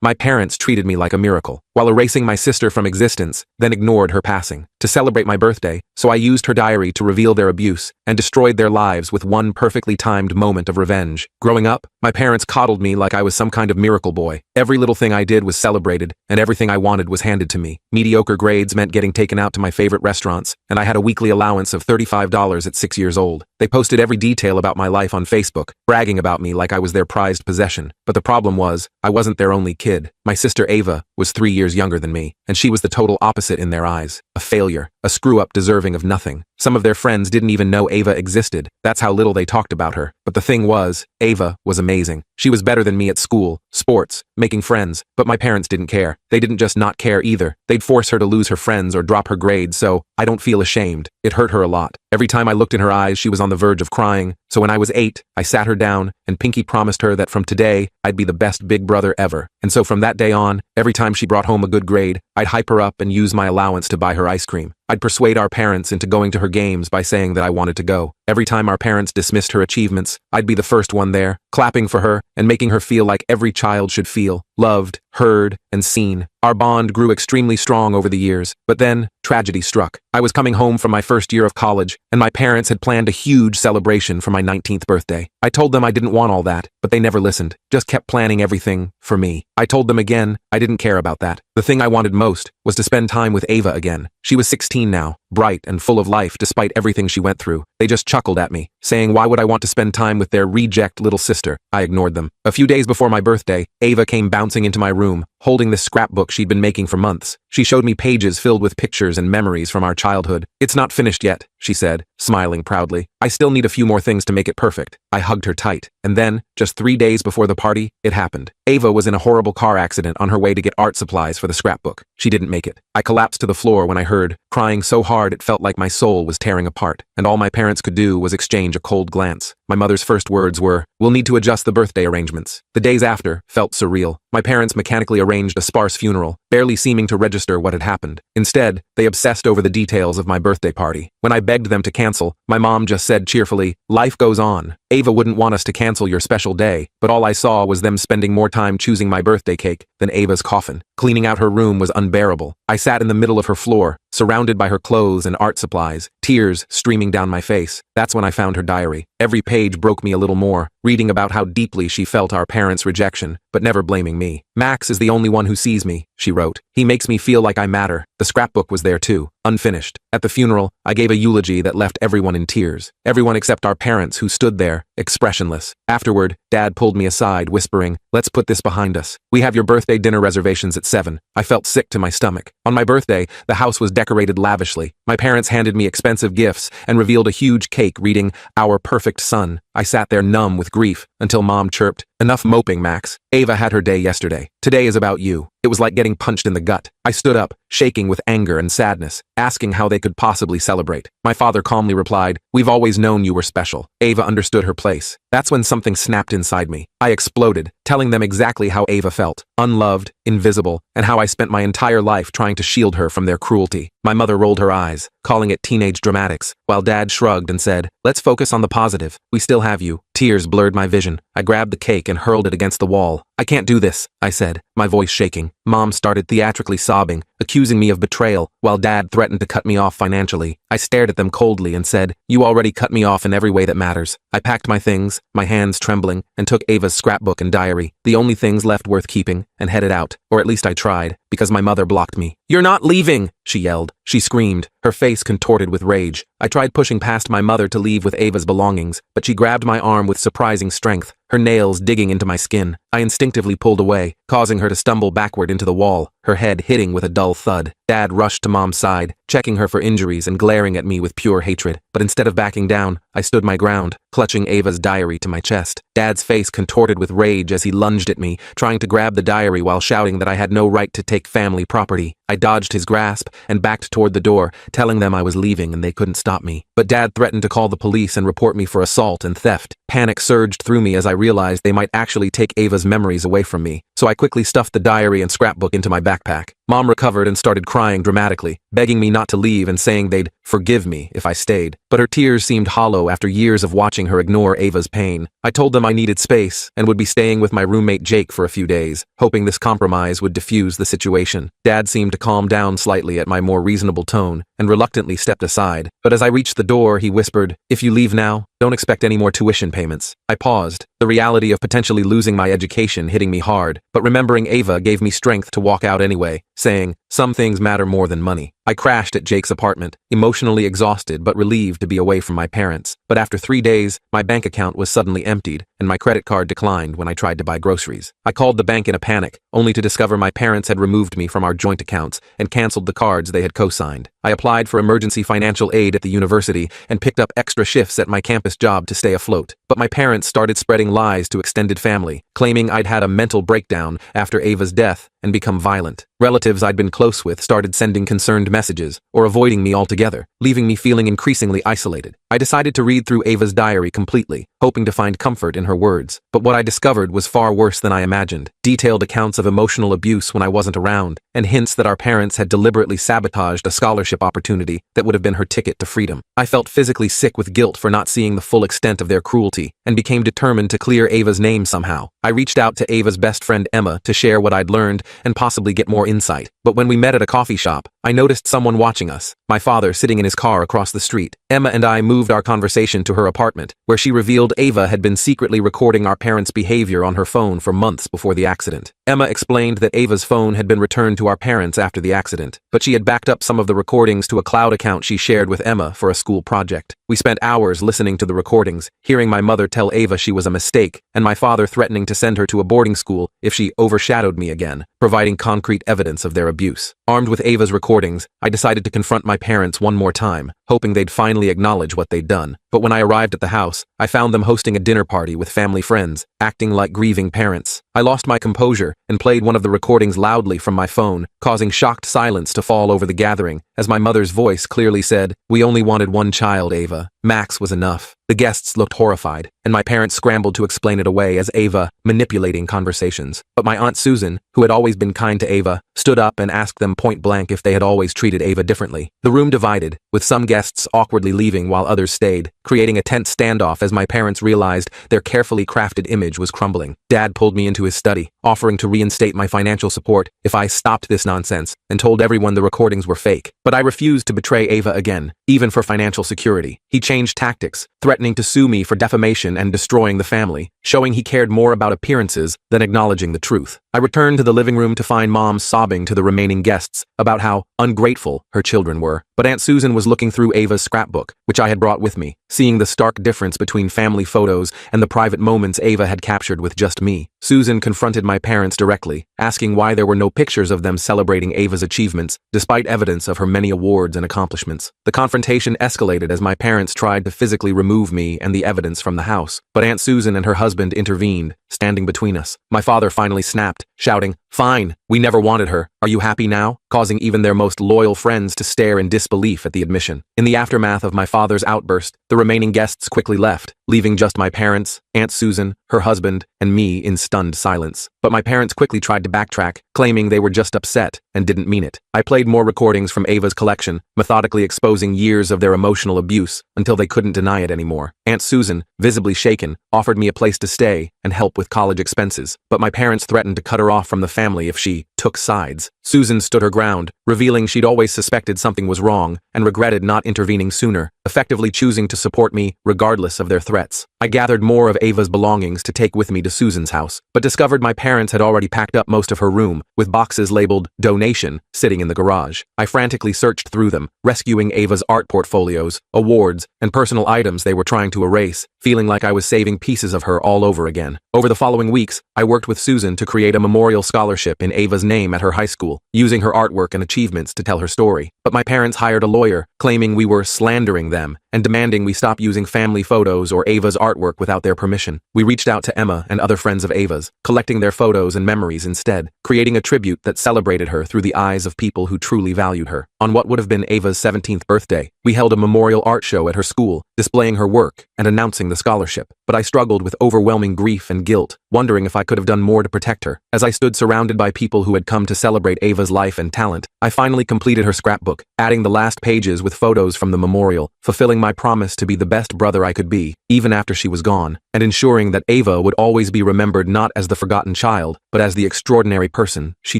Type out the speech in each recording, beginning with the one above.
My parents treated me like a miracle, while erasing my sister from existence, then ignored her passing. To celebrate my birthday, so I used her diary to reveal their abuse, and destroyed their lives with one perfectly timed moment of revenge. Growing up, my parents coddled me like I was some kind of miracle boy. Every little thing I did was celebrated, and everything I wanted was handed to me. Mediocre grades meant getting taken out to my favorite restaurants, and I had a weekly allowance of $35 at 6 years old. They posted every detail about my life on Facebook, bragging about me like I was their prized possession. But the problem was, I wasn't their only kid. My sister Ava was 3 years younger than me, and she was the total opposite in their eyes. A failure, a screw-up deserving of nothing. Some of their friends didn't even know Ava existed. That's how little they talked about her. But the thing was, Ava was amazing. She was better than me at school, sports, making friends, but my parents didn't care. They didn't just not care either. They'd force her to lose her friends or drop her grades, so I don't feel ashamed. It hurt her a lot. Every time I looked in her eyes, she was on the verge of crying. So when I was 8, I sat her down and Pinky promised her that from today, I'd be the best big brother ever. And so from that day on, every time she brought home a good grade, I'd hype her up and use my allowance to buy her ice cream. I'd persuade our parents into going to her games by saying that I wanted to go. Every time our parents dismissed her achievements, I'd be the first one there, clapping for her and making her feel like every child should feel, loved, heard, and seen. Our bond grew extremely strong over the years, but then tragedy struck. I was coming home from my first year of college, and my parents had planned a huge celebration for my 19th birthday. I told them I didn't want all that, but they never listened, just kept planning everything for me. I told them again I didn't care about that. The thing I wanted most was to spend time with Ava again. She was 16 now, bright and full of life despite everything she went through. They just chuckled at me, saying why would I want to spend time with their reject little sister? I ignored them. A few days before my birthday, Ava came bouncing into my room, holding this scrapbook she'd been making for months. She showed me pages filled with pictures and memories from our childhood. "It's not finished yet," she said, smiling proudly. "I still need a few more things to make it perfect." I hugged her tight. And then, just 3 days before the party, it happened. Ava was in a horrible car accident on her way to get art supplies for the scrapbook. She didn't make it. I collapsed to the floor when I heard, crying so hard it felt like my soul was tearing apart, and all my parents could do was exchange a cold glance. My mother's first words were, "We'll need to adjust the birthday arrangements." The days after felt surreal. My parents mechanically arranged a sparse funeral, barely seeming to register what had happened. Instead, they obsessed over the details of my birthday party. When I begged them to cancel, my mom just said cheerfully, "Life goes on. Ava wouldn't want us to cancel your special day," but all I saw was them spending more time choosing my birthday cake than Ava's coffin. Cleaning out her room was unbearable. I sat in the middle of her floor, surrounded by her clothes and art supplies, tears streaming down my face. That's when I found her diary. Every page broke me a little more, reading about how deeply she felt our parents' rejection, but never blaming me. "Max is the only one who sees me," she wrote. "He makes me feel like I matter." The scrapbook was there too, unfinished. At the funeral, I gave a eulogy that left everyone in tears. Everyone except our parents who stood there, expressionless. Afterward, Dad pulled me aside, whispering, "Let's put this behind us. We have your birthday dinner reservations at 7. I felt sick to my stomach. On my birthday, the house was decorated lavishly. My parents handed me expensive gifts and revealed a huge cake reading, "Our perfect son." I sat there numb with grief until Mom chirped, "Enough moping, Max. Ava had her day yesterday. Today is about you." It was like getting punched in the gut. I stood up, shaking with anger and sadness, asking how they could possibly celebrate. My father calmly replied, "We've always known you were special." Ava understood her place. That's when something snapped inside me. I exploded, telling them exactly how Ava felt, unloved, invisible, and how I spent my entire life trying to shield her from their cruelty. My mother rolled her eyes, calling it teenage dramatics, while Dad shrugged and said, "Let's focus on the positive. We still have you." Tears blurred my vision. I grabbed the cake and hurled it against the wall. "I can't do this," I said, my voice shaking. Mom started theatrically sobbing, accusing me of betrayal, while Dad threatened to cut me off financially. I stared at them coldly and said, "You already cut me off in every way that matters." I packed my things, my hands trembling, and took Ava's scrapbook and diary, the only things left worth keeping, and headed out, or at least I tried, because my mother blocked me. "You're not leaving!" she yelled. She screamed, her face contorted with rage. I tried pushing past my mother to leave with Ava's belongings, but she grabbed my arm with surprising strength, her nails digging into my skin. I instinctively pulled away, causing her to stumble backward into the wall, her head hitting with a dull thud. Dad rushed to Mom's side, checking her for injuries and glaring at me with pure hatred. But instead of backing down, I stood my ground, clutching Ava's diary to my chest. Dad's face contorted with rage as he lunged at me, trying to grab the diary while shouting that I had no right to take family property. I dodged his grasp and backed toward the door, telling them I was leaving and they couldn't stop me. But Dad threatened to call the police and report me for assault and theft. Panic surged through me as I realized they might actually take Ava's memories away from me, so I quickly stuffed the diary and scrapbook into my backpack. Mom recovered and started crying dramatically, begging me not to leave and saying they'd forgive me if I stayed. But her tears seemed hollow after years of watching her ignore Ava's pain. I told them I needed space and would be staying with my roommate Jake for a few days, hoping this compromise would diffuse the situation. Dad seemed to calm down slightly at my more reasonable tone and reluctantly stepped aside. But as I reached the door, he whispered, "If you leave now, don't expect any more tuition payments." I paused, the reality of potentially losing my education hitting me hard, but remembering Ava gave me strength to walk out anyway, saying, "Some things matter more than money." I crashed at Jake's apartment, emotionally exhausted but relieved to be away from my parents. But after 3 days, my bank account was suddenly emptied, and my credit card declined when I tried to buy groceries. I called the bank in a panic, only to discover my parents had removed me from our joint accounts and canceled the cards they had co-signed. I applied for emergency financial aid at the university and picked up extra shifts at my campus job to stay afloat. But my parents started spreading lies to extended family, claiming I'd had a mental breakdown after Ava's death and become violent. Relatives I'd been close with started sending concerned messages or avoiding me altogether, leaving me feeling increasingly isolated. I decided to read through Ava's diary completely, hoping to find comfort in her words. But what I discovered was far worse than I imagined. Detailed accounts of emotional abuse when I wasn't around, and hints that our parents had deliberately sabotaged a scholarship opportunity that would have been her ticket to freedom. I felt physically sick with guilt for not seeing the full extent of their cruelty, and became determined to clear Ava's name somehow. I reached out to Ava's best friend Emma to share what I'd learned and possibly get more insight. But when we met at a coffee shop, I noticed someone watching us, my father sitting in his car across the street. Emma and I moved our conversation to her apartment, where she revealed Ava had been secretly recording our parents' behavior on her phone for months before the accident. Emma explained that Ava's phone had been returned to our parents after the accident, but she had backed up some of the recordings to a cloud account she shared with Emma for a school project. We spent hours listening to the recordings, hearing my mother tell Ava she was a mistake, and my father threatening to send her to a boarding school if she overshadowed me again, providing concrete evidence of their abuse. Armed with Ava's recordings, I decided to confront my parents one more time, hoping they'd finally acknowledge what they'd done. But when I arrived at the house, I found them hosting a dinner party with family friends, acting like grieving parents. I lost my composure and played one of the recordings loudly from my phone, causing shocked silence to fall over the gathering, as my mother's voice clearly said, "We only wanted one child, Ava. Max was enough." The guests looked horrified, and my parents scrambled to explain it away as Ava manipulating conversations. But my Aunt Susan, who had always been kind to Ava, stood up and asked them point blank if they had always treated Ava differently. The room divided, with some guests awkwardly leaving while others stayed, creating a tense standoff as my parents realized their carefully crafted image was crumbling. Dad pulled me into his study, offering to reinstate my financial support if I stopped this nonsense, and told everyone the recordings were fake. But I refused to betray Ava again, even for financial security. He changed tactics, threatening to sue me for defamation and destroying the family, showing he cared more about appearances than acknowledging the truth. I returned to the living room to find Mom sobbing to the remaining guests about how ungrateful her children were. But Aunt Susan was looking through Ava's scrapbook, which I had brought with me, seeing the stark difference between family photos and the private moments Ava had captured with just me. Susan confronted my parents directly, asking why there were no pictures of them celebrating Ava's achievements, despite evidence of her many awards and accomplishments. The confrontation escalated as my parents tried to physically remove me and the evidence from the house, but Aunt Susan and her husband intervened, standing between us. My father finally snapped, shouting, "Fine, we never wanted her. Are you happy now?" causing even their most loyal friends to stare in disbelief at the admission. In the aftermath of my father's outburst, the remaining guests quickly left, leaving just my parents, Aunt Susan, her husband, and me in stunned silence. But my parents quickly tried to backtrack, claiming they were just upset and didn't mean it. I played more recordings from Ava's collection, methodically exposing years of their emotional abuse until they couldn't deny it anymore. Aunt Susan, visibly shaken, offered me a place to stay and help with college expenses, but my parents threatened to cut her off from the family if she took sides. Susan stood her ground, revealing she'd always suspected something was wrong and regretted not intervening sooner, effectively choosing to support me regardless of their threats. I gathered more of Ava's belongings to take with me to Susan's house, but discovered my parents had already packed up most of her room, with boxes labeled donation sitting in the garage. I frantically searched through them, rescuing Ava's art portfolios, awards, and personal items they were trying to erase, feeling like I was saving pieces of her all over again. Over the following weeks, I worked with Susan to create a memorial scholarship in Ava's name at her high school, using her artwork and achievements to tell her story. But my parents hired a lawyer, claiming we were slandering them and demanding we stop using family photos or Ava's artwork without their permission. We reached out to Emma and other friends of Ava's, collecting their photos and memories instead, creating a tribute that celebrated her through the eyes of people who truly valued her. On what would have been Ava's 17th birthday, we held a memorial art show at her school, displaying her work and announcing the scholarship. But I struggled with overwhelming grief and guilt, wondering if I could have done more to protect her. As I stood surrounded by people who had come to celebrate Ava's life and talent, I finally completed her scrapbook, adding the last pages with photos from the memorial, fulfilling my promise to be the best brother I could be, even after she was gone, and ensuring that Ava would always be remembered not as the forgotten child, but as the extraordinary person she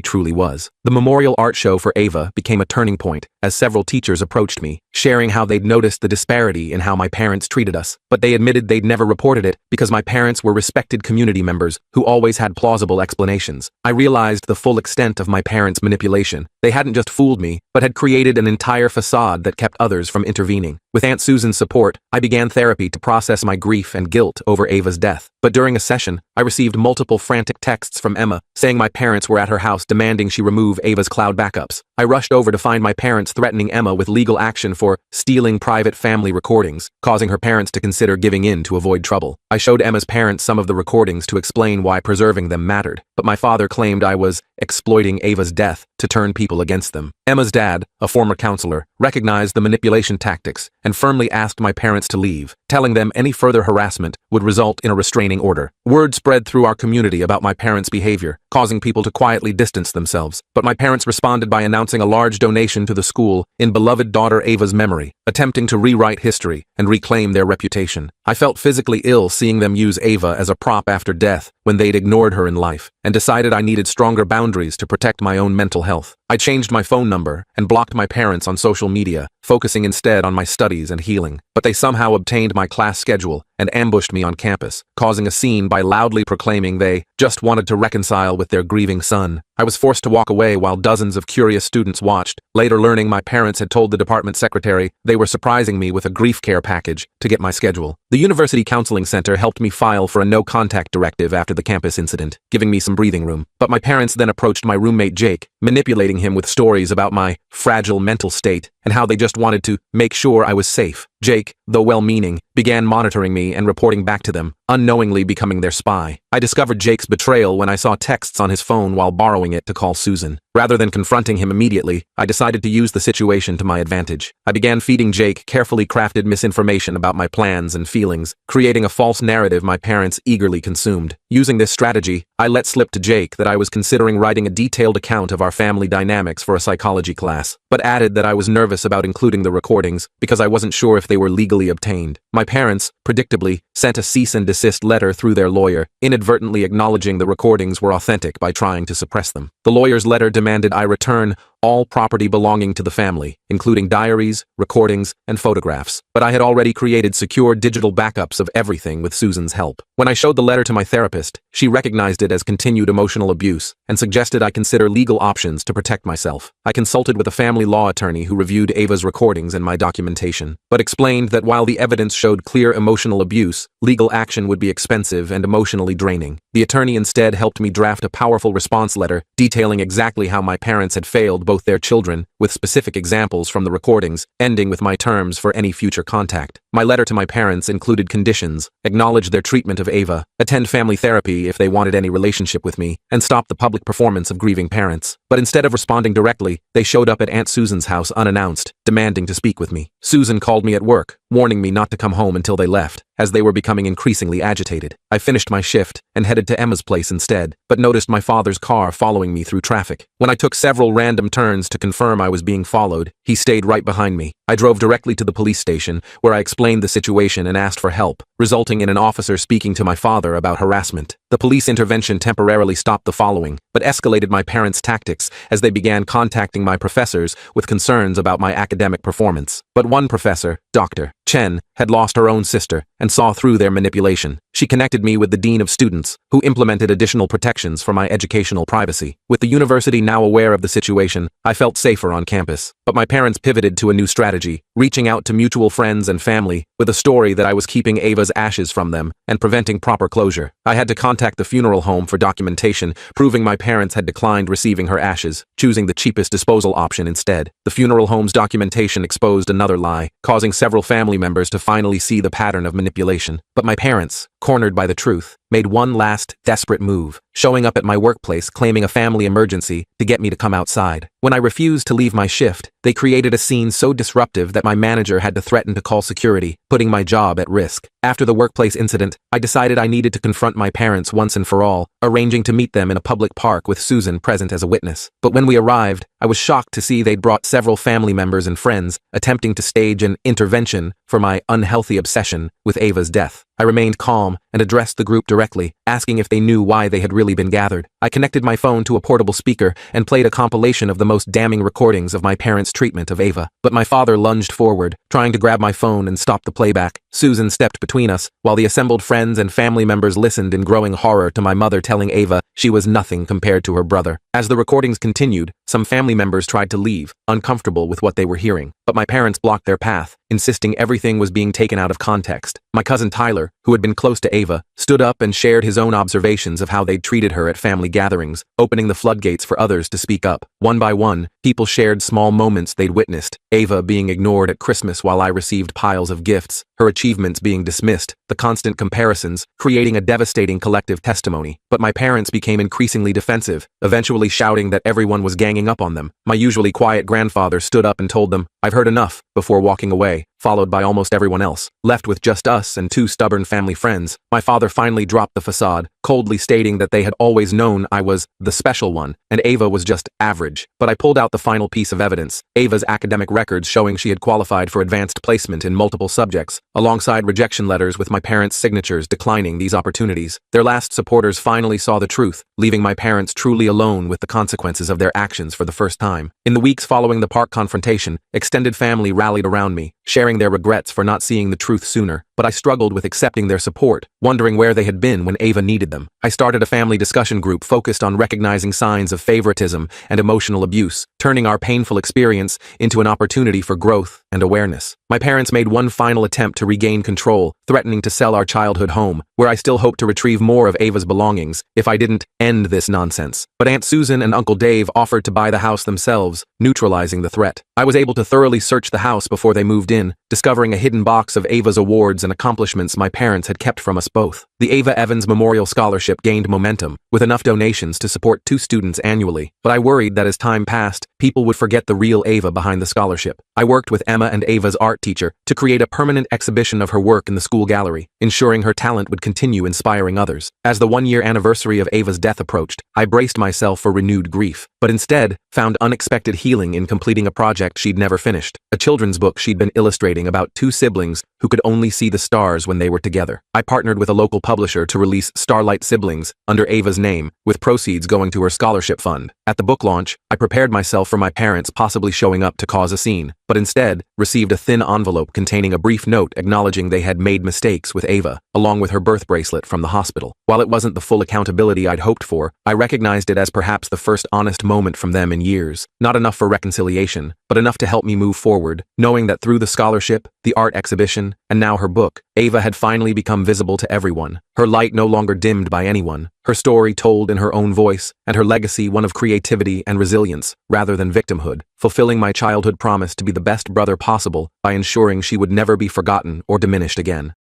truly was. The memorial art show for Ava became a turning point, as several teachers approached me, sharing how they'd noticed the disparity in how my parents treated us, but they admitted they'd never reported it because my parents were respected community members who always had plausible explanations. I realized the full extent of my parents' manipulation. They hadn't just fooled me, but had created an entire facade that kept others from intervening. With Aunt Susan's support, I began therapy to process my grief and guilt over Ava's death. But during a session, I received multiple frantic texts from Emma, saying my parents were at her house demanding she remove Ava's cloud backups. I rushed over to find my parents threatening Emma with legal action for stealing private family recordings, causing her parents to consider giving in to avoid trouble. I showed Emma's parents some of the recordings to explain why preserving them mattered, but my father claimed I was exploiting Ava's death to turn people against them. Emma's dad, a former counselor, recognized the manipulation tactics and firmly asked my parents to leave, telling them any further harassment would result in a restraining order. Word spread through our community about my parents' behavior, causing people to quietly distance themselves. But my parents responded by announcing a large donation to the school in beloved daughter Ava's memory, attempting to rewrite history and reclaim their reputation. I felt physically ill seeing them use Ava as a prop after death when they'd ignored her in life, and decided I needed stronger boundaries to protect my own mental health. I changed my phone number and blocked my parents on social media, focusing instead on my studies and healing. But they somehow obtained my class schedule and ambushed me on campus, causing a scene by loudly proclaiming they just wanted to reconcile with their grieving son. I was forced to walk away while dozens of curious students watched, later learning my parents had told the department secretary they were surprising me with a grief care package to get my schedule. The University Counseling Center helped me file for a no-contact directive after the campus incident, giving me some breathing room. But my parents then approached my roommate Jake, manipulating him with stories about my fragile mental state and how they just wanted to make sure I was safe. Jake, though well-meaning, began monitoring me and reporting back to them, unknowingly becoming their spy. I discovered Jake's betrayal when I saw texts on his phone while borrowing it to call Susan. Rather than confronting him immediately, I decided to use the situation to my advantage. I began feeding Jake carefully crafted misinformation about my plans and feelings, creating a false narrative my parents eagerly consumed. Using this strategy, I let slip to Jake that I was considering writing a detailed account of our family dynamics for a psychology class, but added that I was nervous about including the recordings because I wasn't sure if they were legally obtained. My parents, predictably, sent a cease and desist letter through their lawyer, inadvertently acknowledging the recordings were authentic by trying to suppress them. The lawyer's letter demanded I return all property belonging to the family, including diaries, recordings, and photographs. But I had already created secure digital backups of everything with Susan's help. When I showed the letter to my therapist, she recognized it as continued emotional abuse and suggested I consider legal options to protect myself. I consulted with a family law attorney who reviewed Ava's recordings and my documentation, but explained that while the evidence showed clear emotional abuse, legal action would be expensive and emotionally draining. The attorney instead helped me draft a powerful response letter detailing exactly how my parents had failed both their children, with specific examples from the recordings, ending with my terms for any future contact. My letter to my parents included conditions: acknowledge their treatment of Ava, attend family therapy if they wanted any relationship with me, and stop the public performance of grieving parents. But instead of responding directly, they showed up at Aunt Susan's house unannounced, demanding to speak with me. Susan called me at work, warning me not to come home until they left, as they were becoming increasingly agitated. I finished my shift and headed to Emma's place instead, but noticed my father's car following me through traffic. When I took several random turns to confirm I was being followed, he stayed right behind me. I drove directly to the police station, where I explained the situation and asked for help, resulting in an officer speaking to my father about harassment. The police intervention temporarily stopped the following, but escalated my parents' tactics as they began contacting my professors with concerns about my academic performance. But one professor, Dr. Chen, had lost her own sister and saw through their manipulation. She connected me with the dean of students, who implemented additional protections for my educational privacy. With the university now aware of the situation, I felt safer on campus. But my parents pivoted to a new strategy. strategy, reaching out to mutual friends and family with a story that I was keeping Ava's ashes from them and preventing proper closure. I had to contact the funeral home for documentation, proving my parents had declined receiving her ashes, choosing the cheapest disposal option instead. The funeral home's documentation exposed another lie, causing several family members to finally see the pattern of manipulation. But my parents, cornered by the truth, made one last, desperate move, showing up at my workplace claiming a family emergency to get me to come outside. When I refused to leave my shift, they created a scene so disruptive that my manager had to threaten to call security, putting my job at risk. After the workplace incident, I decided I needed to confront my parents once and for all, arranging to meet them in a public park with Susan present as a witness. But when we arrived, I was shocked to see they'd brought several family members and friends, attempting to stage an intervention for my unhealthy obsession with Ava's death. I remained calm and addressed the group directly, asking if they knew why they had really been gathered. I connected my phone to a portable speaker and played a compilation of the most damning recordings of my parents' treatment of Ava. But my father lunged forward, trying to grab my phone and stop the playback. Susan stepped between us, while the assembled friends and family members listened in growing horror to my mother telling Ava she was nothing compared to her brother. As the recordings continued, some family members tried to leave, uncomfortable with what they were hearing. But my parents blocked their path, insisting everything was being taken out of context. My cousin Tyler, who had been close to Ava, stood up and shared his own observations of how they'd treated her at family gatherings, opening the floodgates for others to speak up. One by one, people shared small moments they'd witnessed, Ava being ignored at Christmas while I received piles of gifts, her achievements being dismissed, the constant comparisons, creating a devastating collective testimony. But my parents became increasingly defensive, eventually shouting that everyone was ganging up on them. My usually quiet grandfather stood up and told them, "I've heard enough," before walking away, followed by almost everyone else. Left with just us and two stubborn family friends, my father finally dropped the facade, coldly stating that they had always known I was the special one, and Ava was just average. But I pulled out the final piece of evidence, Ava's academic records showing she had qualified for advanced placement in multiple subjects, alongside rejection letters with my parents' signatures declining these opportunities. Their last supporters finally saw the truth, leaving my parents truly alone with the consequences of their actions for the first time. In the weeks following the park confrontation, extended family rallied around me, sharing their regrets for not seeing the truth sooner, but I struggled with accepting their support, wondering where they had been when Ava needed them. I started a family discussion group focused on recognizing signs of favoritism and emotional abuse, turning our painful experience into an opportunity for growth and awareness. My parents made one final attempt to regain control, threatening to sell our childhood home, where I still hoped to retrieve more of Ava's belongings if I didn't end this nonsense. But Aunt Susan and Uncle Dave offered to buy the house themselves, neutralizing the threat. I was able to thoroughly search the house before they moved in, discovering a hidden box of Ava's awards and accomplishments my parents had kept from us both. The Ava Evans Memorial Scholarship gained momentum, with enough donations to support 2 students annually, but I worried that as time passed, people would forget the real Ava behind the scholarship. I worked with Emma and Ava's art teacher to create a permanent exhibition of her work in the school gallery, ensuring her talent would continue inspiring others. As the 1-year anniversary of Ava's death approached, I braced myself for renewed grief, but instead found unexpected healing in completing a project she'd never finished, a children's book she'd been illustrating about 2 siblings who could only see the stars when they were together. I partnered with a local publisher to release Starlight Siblings under Ava's name, with proceeds going to her scholarship fund. At the book launch, I prepared myself for my parents possibly showing up to cause a scene, but instead received a thin envelope containing a brief note acknowledging they had made mistakes with Ava, along with her birth bracelet from the hospital. While it wasn't the full accountability I'd hoped for, I recognized it as perhaps the first honest moment from them in years. Not enough for reconciliation, but enough to help me move forward, knowing that through the scholarship, the art exhibition, and now her book, Ava had finally become visible to everyone, her light no longer dimmed by anyone, her story told in her own voice, and her legacy one of creativity and resilience, rather than victimhood, fulfilling my childhood promise to be the best brother possible by ensuring she would never be forgotten or diminished again.